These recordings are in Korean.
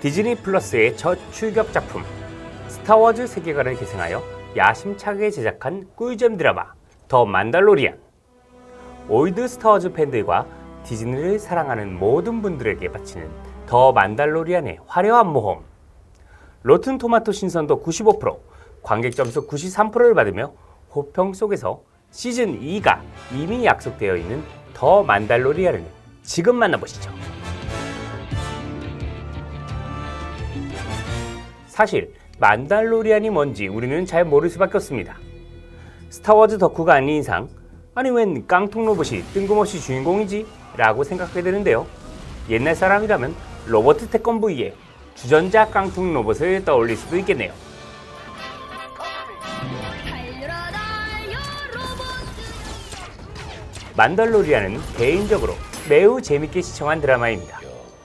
디즈니 플러스의 첫 출격 작품 스타워즈 세계관을 계승하여 야심차게 제작한 꿀잼 드라마 더 만달로리안. 올드 스타워즈 팬들과 디즈니를 사랑하는 모든 분들에게 바치는 더 만달로리안의 화려한 모험. 로튼 토마토 신선도 95%, 관객 점수 93%를 받으며 호평 속에서 시즌 2가 이미 약속되어 있는 더 만달로리안을 지금 만나보시죠. 사실 만달로리안이 뭔지 우리는 잘 모를 수밖에 없습니다. 스타워즈 덕후가 아닌 이상 아니 웬 깡통 로봇이 뜬금없이 주인공이지? 라고 생각하게 되는데요. 옛날 사람이라면 로버트 태권브이의 주전자 깡통 로봇을 떠올릴 수도 있겠네요. 만달로리안은 개인적으로 매우 재밌게 시청한 드라마입니다.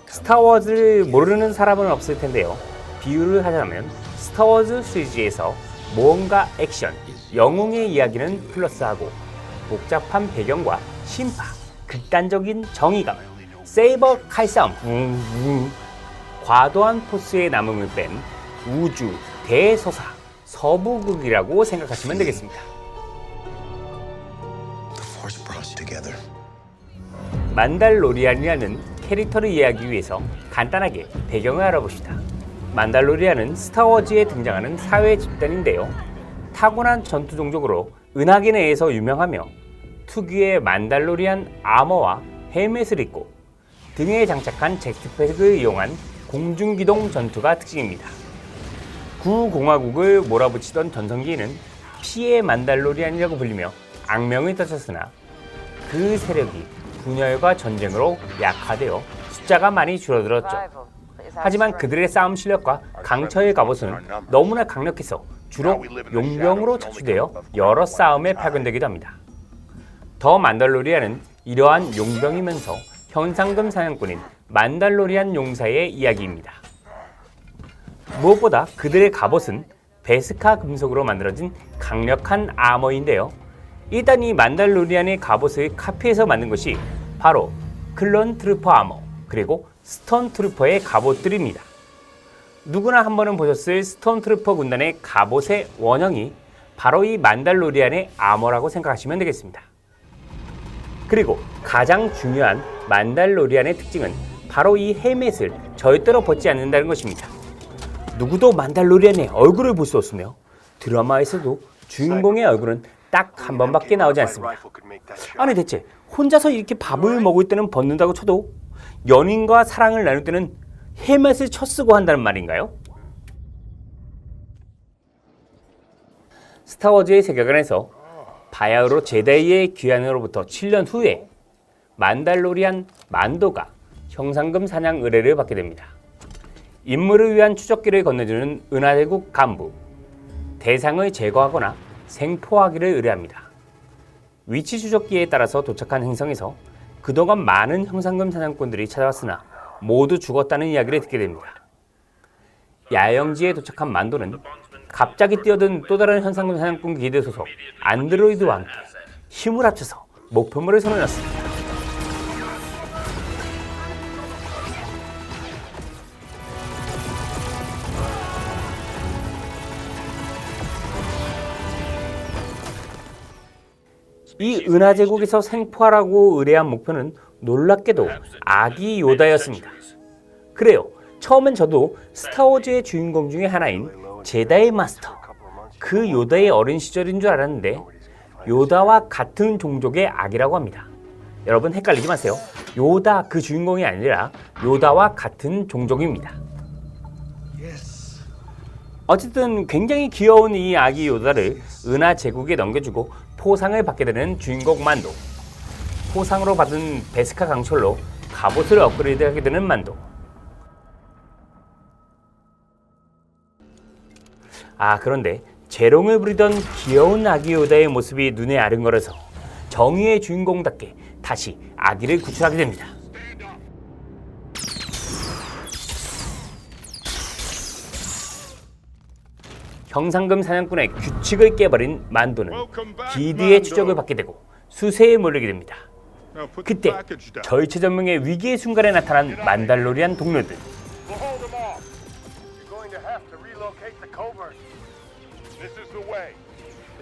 스타워즈를 모르는 사람은 없을 텐데요. 비유를 하자면 스타워즈 시리즈에서 모험과 액션, 영웅의 이야기는 플러스하고 복잡한 배경과 신파, 극단적인 정의감, 세이버 칼싸움, 과도한 포스의 남음을 뺀 우주 대서사 서부극이라고 생각하시면 되겠습니다. 만달로리안이라는 캐릭터를 이해하기 위해서 간단하게 배경을 알아봅시다. 만달로리안은 스타워즈에 등장하는 사회 집단인데요. 타고난 전투 종족으로 은하계 내에서 유명하며 특유의 만달로리안 아머와 헬멧을 입고 등에 장착한 제트팩을 이용한 공중기동 전투가 특징입니다. 구공화국을 몰아붙이던 전성기에는 피의 만달로리안이라고 불리며 악명을 떨쳤으나 그 세력이 분열과 전쟁으로 약화되어 숫자가 많이 줄어들었죠. 하지만 그들의 싸움 실력과 강철의 갑옷은 너무나 강력해서 주로 용병으로 차출되어 여러 싸움에 파견되기도 합니다. 더 만달로리안은 이러한 용병이면서 현상금 사냥꾼인 만달로리안 용사의 이야기입니다. 무엇보다 그들의 갑옷은 베스카 금속으로 만들어진 강력한 아머인데요. 일단 이 만달로리안의 갑옷을 카피해서 만든 것이 바로 클론 트루퍼 아머 그리고 스톤 트루퍼의 갑옷들입니다. 누구나 한 번은 보셨을 스톤 트루퍼 군단의 갑옷의 원형이 바로 이 만달로리안의 아머라고 생각하시면 되겠습니다. 그리고 가장 중요한 만달로리안의 특징은 바로 이 헬멧을 절대로 벗지 않는다는 것입니다. 누구도 만달로리안의 얼굴을 볼 수 없으며 드라마에서도 주인공의 얼굴은 딱 한 번밖에 나오지 않습니다. 아니 대체 혼자서 이렇게 밥을 먹을 때는 벗는다고 쳐도 연인과 사랑을 나눌 때는 헬멧을 쳐쓰고 한다는 말인가요? 스타워즈의 세계관에서 바야흐로 제다이의 귀환으로부터 7년 후에 만달로리안 만도가 형상금 사냥 의뢰를 받게 됩니다. 임무를 위한 추적기를 건네주는 은하제국 간부, 대상을 제거하거나 생포하기를 의뢰합니다. 위치 추적기에 따라서 도착한 행성에서 그동안 많은 형상금 사냥꾼들이 찾아왔으나 모두 죽었다는 이야기를 듣게 됩니다. 야영지에 도착한 만도는 갑자기 뛰어든 또 다른 현상금 사냥꾼 기대 소속 안드로이드와 함께 힘을 합쳐서 목표물을 선언했습니다. 이 은하제국에서 생포하라고 의뢰한 목표는 놀랍게도 아기 요다였습니다. 그래요. 처음엔 저도 스타워즈의 주인공 중에 하나인 제다이 마스터, 그 요다의 어린 시절인 줄 알았는데 요다와 같은 종족의 아기라고 합니다. 여러분 헷갈리지 마세요. 요다 그 주인공이 아니라 요다와 같은 종족입니다. 어쨌든 굉장히 귀여운 이 아기 요다를 은하제국에 넘겨주고 포상을 받게 되는 주인공 만도. 포상으로 받은 베스카 강철로 갑옷을 업그레이드하게 되는 만도. 그런데 재롱을 부리던 귀여운 아기 요다의 모습이 눈에 아른거려서 정의의 주인공답게 다시 아기를 구출하게 됩니다. 형상금 사냥꾼의 규칙을 깨버린 만도는 기드의 추적을 받게 되고 수세에 몰리게 됩니다. 그때 절체절명의 위기의 순간에 나타난 만달로리안 동료들.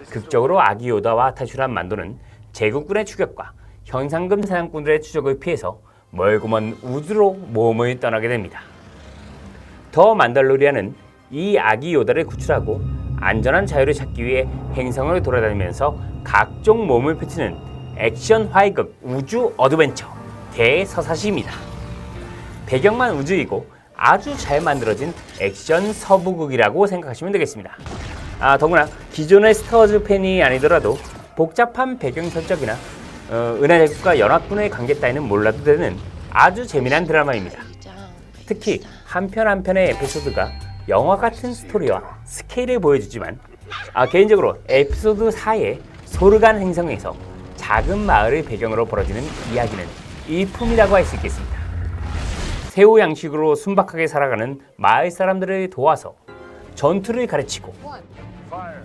극적으로 아기 요다와 탈출한 만도는 제국군의 추격과 현상금 사냥꾼들의 추적을 피해서 멀고 먼 우주로 몸을 떠나게 됩니다. 더 만달로리안은 이 아기 요다를 구출하고 안전한 자유를 찾기 위해 행성을 돌아다니면서 각종 몸을 펼치는 액션 화이극 우주 어드벤처 대서사시입니다. 배경만 우주이고 아주 잘 만들어진 액션 서부극이라고 생각하시면 되겠습니다. 더구나 기존의 스타워즈 팬이 아니더라도 복잡한 배경 설정이나 은하제국과 연합군의 관계 따위는 몰라도 되는 아주 재미난 드라마입니다. 특히 한 편 한 편의 에피소드가 영화 같은 스토리와 스케일을 보여주지만 개인적으로 에피소드 4의 소르간 행성에서 작은 마을을 배경으로 벌어지는 이야기는 일품이라고 할 수 있겠습니다. 새우 양식으로 순박하게 살아가는 마을 사람들을 도와서 전투를 가르치고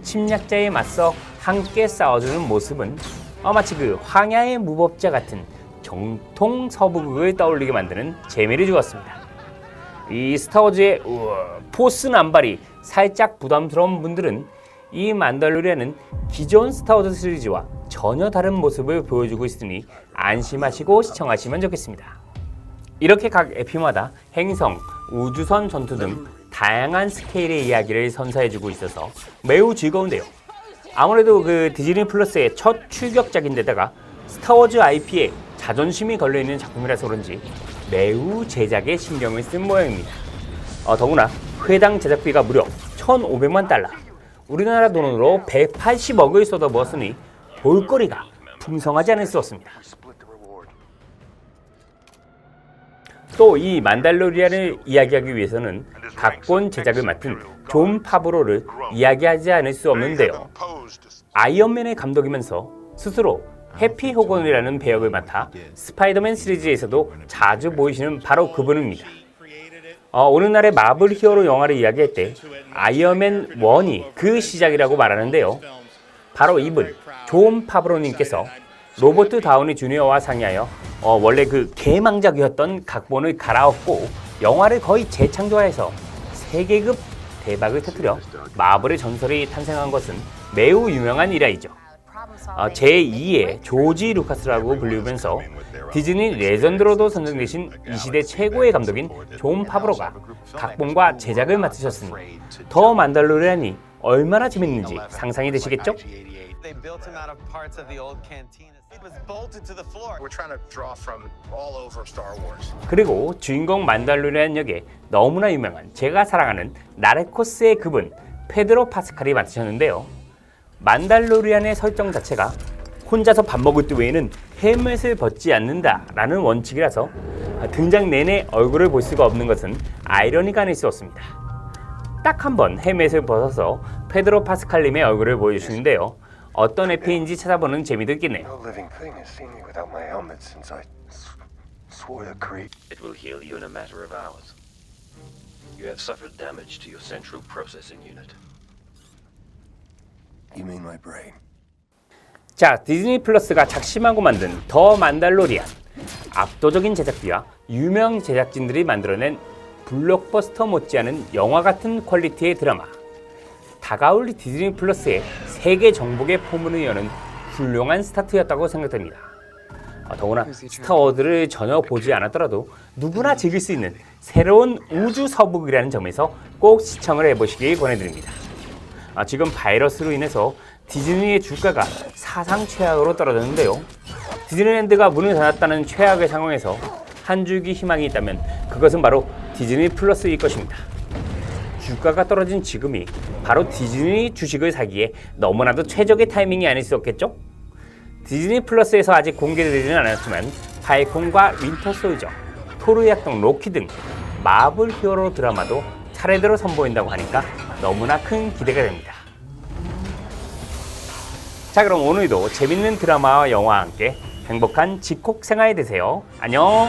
침략자에 맞서 함께 싸워주는 모습은 마치 그 황야의 무법자 같은 정통 서부극을 떠올리게 만드는 재미를 주었습니다. 이 스타워즈의 포스 남발이 살짝 부담스러운 분들은 이 만달로리안은 기존 스타워즈 시리즈와 전혀 다른 모습을 보여주고 있으니 안심하시고 시청하시면 좋겠습니다. 이렇게 각 에피마다 행성, 우주선 전투 등 다양한 스케일의 이야기를 선사해주고 있어서 매우 즐거운데요. 아무래도 그 디즈니 플러스의 첫 출격작인데다가 스타워즈 IP에 자존심이 걸려있는 작품이라서 그런지 매우 제작에 신경을 쓴 모양입니다. 더구나 회당 제작비가 무려 1,500만 달러, 우리나라 돈으로 180억을 쏟아부었으니 볼거리가 풍성하지 않을 수 없습니다. 또 이 만달로리안을 이야기하기 위해서는 각본 제작을 맡은 존 파브로를 이야기하지 않을 수 없는데요. 아이언맨의 감독이면서 스스로 해피 호건이라는 배역을 맡아 스파이더맨 시리즈에서도 자주 보이시는 바로 그분입니다. 오늘날의 마블 히어로 영화를 이야기할 때 아이언맨 1이 그 시작이라고 말하는데요. 바로 이분 존 파브로님께서 로버트 다우니 주니어와 상의하여 원래 그 개망작이었던 각본을 갈아엎고 영화를 거의 재창조해서 세계급 대박을 터뜨려 마블의 전설이 탄생한 것은 매우 유명한 일화이죠. 제2의 조지 루카스라고 불리우면서 디즈니 레전드로도 선정되신 이 시대 최고의 감독인 존 파브로가 각본과 제작을 맡으셨으니 더 만달로리안이 얼마나 재밌는지 상상이 되시겠죠? 그리고 주인공 만달로리안 역에 너무나 유명한 제가 사랑하는 나르코스의 그분 페드로 파스칼이 맡으셨는데요. 만달로리안의 설정 자체가 혼자서 밥 먹을 때 외에는 헬멧을 벗지 않는다라는 원칙이라서 등장 내내 얼굴을 볼 수가 없는 것은 아이러니가 아닐 수 없습니다. 딱 한 번 헬멧을 벗어서 페드로 파스칼님의 얼굴을 보여주시는데요. 어떤 에피인지 찾아보는 재미도 있겠네요. It will heal you in a matter of hours. You have suffered damage to your central processing unit. You mean my brain? 자, 디즈니 플러스가 작심하고 만든 더 만달로리안. 압도적인 제작비와 유명 제작진들이 만들어낸 블록버스터 못지않은 영화 같은 퀄리티의 드라마. 다가올 디즈니 플러스의 세계 정복의 포문을 여는 훌륭한 스타트였다고 생각됩니다. 더구나 스타워즈를 전혀 보지 않았더라도 누구나 즐길 수 있는 새로운 우주 서부극이라는 점에서 꼭 시청을 해보시길 권해드립니다. 지금 바이러스로 인해서 디즈니의 주가가 사상 최악으로 떨어졌는데요. 디즈니랜드가 문을 닫았다는 최악의 상황에서 한 줄기 희망이 있다면 그것은 바로 디즈니 플러스일 것입니다. 주가가 떨어진 지금이 바로 디즈니 주식을 사기에 너무나도 최적의 타이밍이 아닐 수 없겠죠? 디즈니 플러스에서 아직 공개되지는 않았지만 팔콘과 윈터 솔저, 토르의 악동 로키 등 마블 히어로 드라마도 차례대로 선보인다고 하니까 너무나 큰 기대가 됩니다. 자, 그럼 오늘도 재밌는 드라마와 영화와 함께 행복한 집콕 생활 되세요. 안녕!